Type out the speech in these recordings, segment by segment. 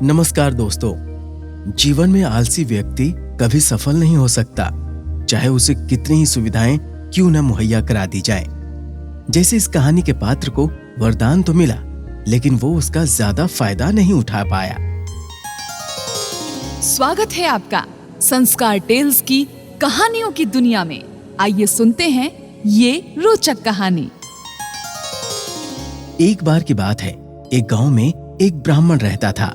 नमस्कार दोस्तों। जीवन में आलसी व्यक्ति कभी सफल नहीं हो सकता, चाहे उसे कितनी ही सुविधाएं क्यों न मुहैया करा दी जाएं। जैसे इस कहानी के पात्र को वरदान तो मिला, लेकिन वो उसका ज्यादा फायदा नहीं उठा पाया। स्वागत है आपका संस्कार टेल्स की कहानियों की दुनिया में। आइए सुनते हैं ये रोचक कहानी। एक बार की बात है, एक गांव में एक ब्राह्मण रहता था।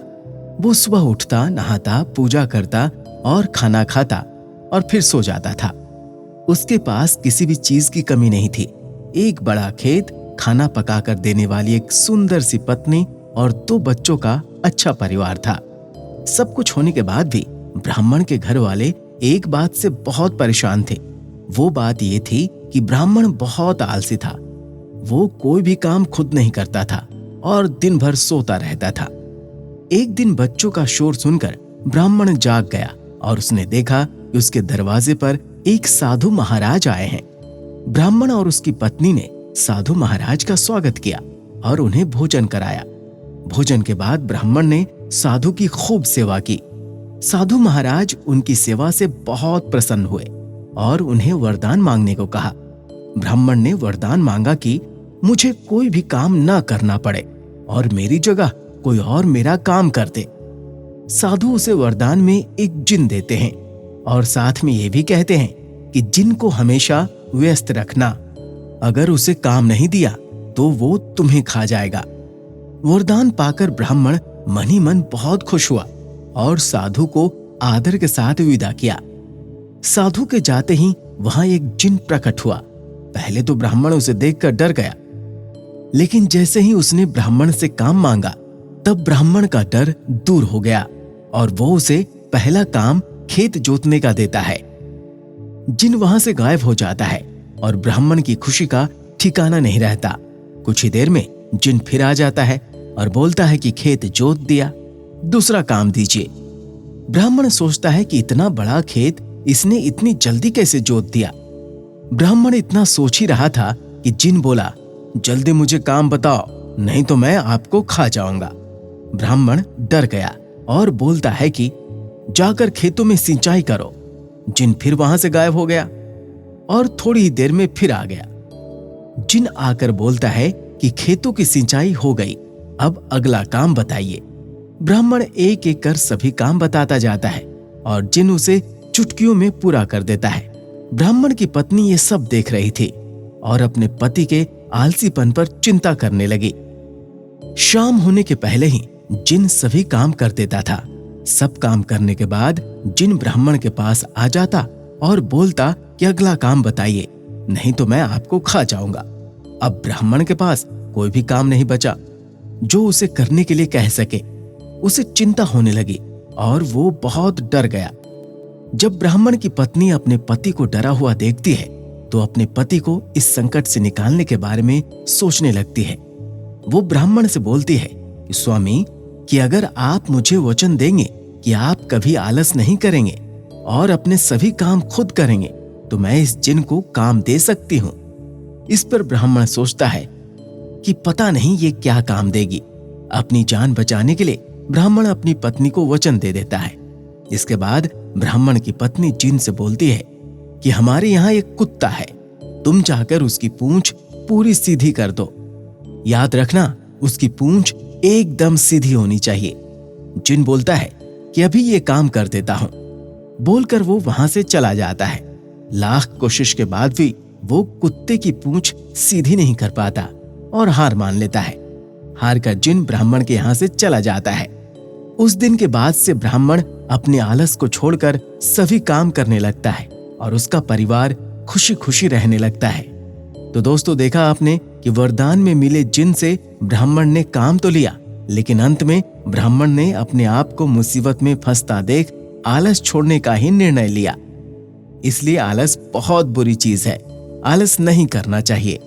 वो सुबह उठता, नहाता, पूजा करता और खाना खाता और फिर सो जाता था। उसके पास किसी भी चीज की कमी नहीं थी। एक बड़ा खेत, खाना पकाकर देने वाली एक सुंदर सी पत्नी और 2 बच्चों का अच्छा परिवार था। सब कुछ होने के बाद भी ब्राह्मण के घर वाले एक बात से बहुत परेशान थे। वो बात ये थी कि ब्राह्मण बहुत आलसी था। वो कोई भी काम खुद नहीं करता था और दिन भर सोता रहता था। एक दिन बच्चों का शोर सुनकर ब्राह्मण जाग गया और उसने देखा कि उसके दरवाजे पर एक साधु महाराज आए हैं। ब्राह्मण और उसकी पत्नी ने साधु महाराज का स्वागत किया और उन्हें भोजन कराया। भोजन के बाद ब्राह्मण ने साधु की खूब सेवा की। साधु महाराज उनकी सेवा से बहुत प्रसन्न हुए और उन्हें वरदान मांगने को कहा। ब्राह्मण ने वरदान मांगा कि मुझे कोई भी काम न करना पड़े और मेरी जगह कोई और मेरा काम कर दे। साधु उसे वरदान में एक जिन देते हैं और साथ में ये भी कहते हैं कि जिन को हमेशा व्यस्त रखना। अगर उसे काम नहीं दिया तो वो तुम्हें खा जाएगा। वरदान पाकर ब्राह्मण मन ही मन बहुत खुश हुआ और साधु को आदर के साथ विदा किया। साधु के जाते ही वहां एक जिन प्रकट हुआ। पहले तो ब्राह्मण उसे देखकर डर गया, लेकिन जैसे ही उसने ब्राह्मण से काम मांगा, तब ब्राह्मण का डर दूर हो गया और वो उसे पहला काम खेत जोतने का देता है। जिन वहां से गायब हो जाता है और ब्राह्मण की खुशी का ठिकाना नहीं रहता। कुछ ही देर में जिन फिर आ जाता है और बोलता है कि खेत जोत दिया, दूसरा काम दीजिए। ब्राह्मण सोचता है कि इतना बड़ा खेत इसने इतनी जल्दी कैसे जोत दिया। ब्राह्मण इतना सोच ही रहा था कि जिन बोला, जल्दी मुझे काम बताओ, नहीं तो मैं आपको खा जाऊंगा। ब्राह्मण डर गया और बोलता है कि जाकर खेतों में सिंचाई करो। जिन फिर वहां से गायब हो गया और थोड़ी ही देर में फिर आ गया। जिन आकर बोलता है कि खेतों की सिंचाई हो गई, अब अगला काम बताइए। ब्राह्मण एक एक कर सभी काम बताता जाता है और जिन उसे चुटकियों में पूरा कर देता है। ब्राह्मण की पत्नी ये सब देख रही थी और अपने पति के आलसीपन पर चिंता करने लगी। शाम होने के पहले ही जिन सभी काम कर देता था। सब काम करने के बाद जिन ब्राह्मण के पास आ जाता और बोलता कि अगला काम बताइए, नहीं तो मैं आपको खा जाऊंगा। अब ब्राह्मण के पास कोई भी काम नहीं बचा जो उसे करने के लिए कह सके। उसे चिंता होने लगी और वो बहुत डर गया। जब ब्राह्मण की पत्नी अपने पति को डरा हुआ देखती है तो अपने पति को इस संकट से निकालने के बारे में सोचने लगती है। वो ब्राह्मण से बोलती है कि स्वामी, कि अगर आप मुझे वचन देंगे कि आप कभी आलस नहीं करेंगे और अपने सभी काम खुद करेंगे, तो मैं इस जिन को काम दे सकती हूँ। इस पर ब्राह्मण सोचता है कि पता नहीं ये क्या काम देगी। अपनी जान बचाने के लिए ब्राह्मण अपनी पत्नी को वचन दे देता है। इसके बाद ब्राह्मण की पत्नी जिन से बोलती है कि हमारे यहाँ एक कुत्ता है, तुम जाकर उसकी पूंछ पूरी सीधी कर दो। याद रखना, उसकी पूंछ एकदम सीधी होनी चाहिए। जिन बोलता है कि अभी ये काम कर देता हूं। बोलकर वो वहां से चला जाता है। लाख कोशिश के बाद भी वो कुत्ते की पूंछ सीधी नहीं कर पाता और हार मान लेता है। हार कर जिन ब्राह्मण के यहां से चला जाता है। उस दिन के बाद से ब्राह्मण अपने आलस को छोड़कर सभी काम करने लगता है और उसका परिवार खुशी खुशी रहने लगता है। तो दोस्तों, देखा आपने कि वरदान में मिले जिन से ब्राह्मण ने काम तो लिया, लेकिन अंत में ब्राह्मण ने अपने आप को मुसीबत में फंसता देख आलस छोड़ने का ही निर्णय लिया। इसलिए आलस बहुत बुरी चीज है, आलस नहीं करना चाहिए।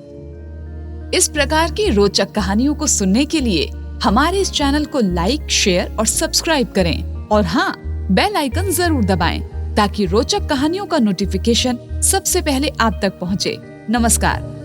इस प्रकार की रोचक कहानियों को सुनने के लिए हमारे इस चैनल को लाइक, शेयर और सब्सक्राइब करें और हाँ, बेल आइकन जरूर दबाएं ताकि रोचक कहानियों का नोटिफिकेशन सबसे पहले आप तक पहुंचे। नमस्कार।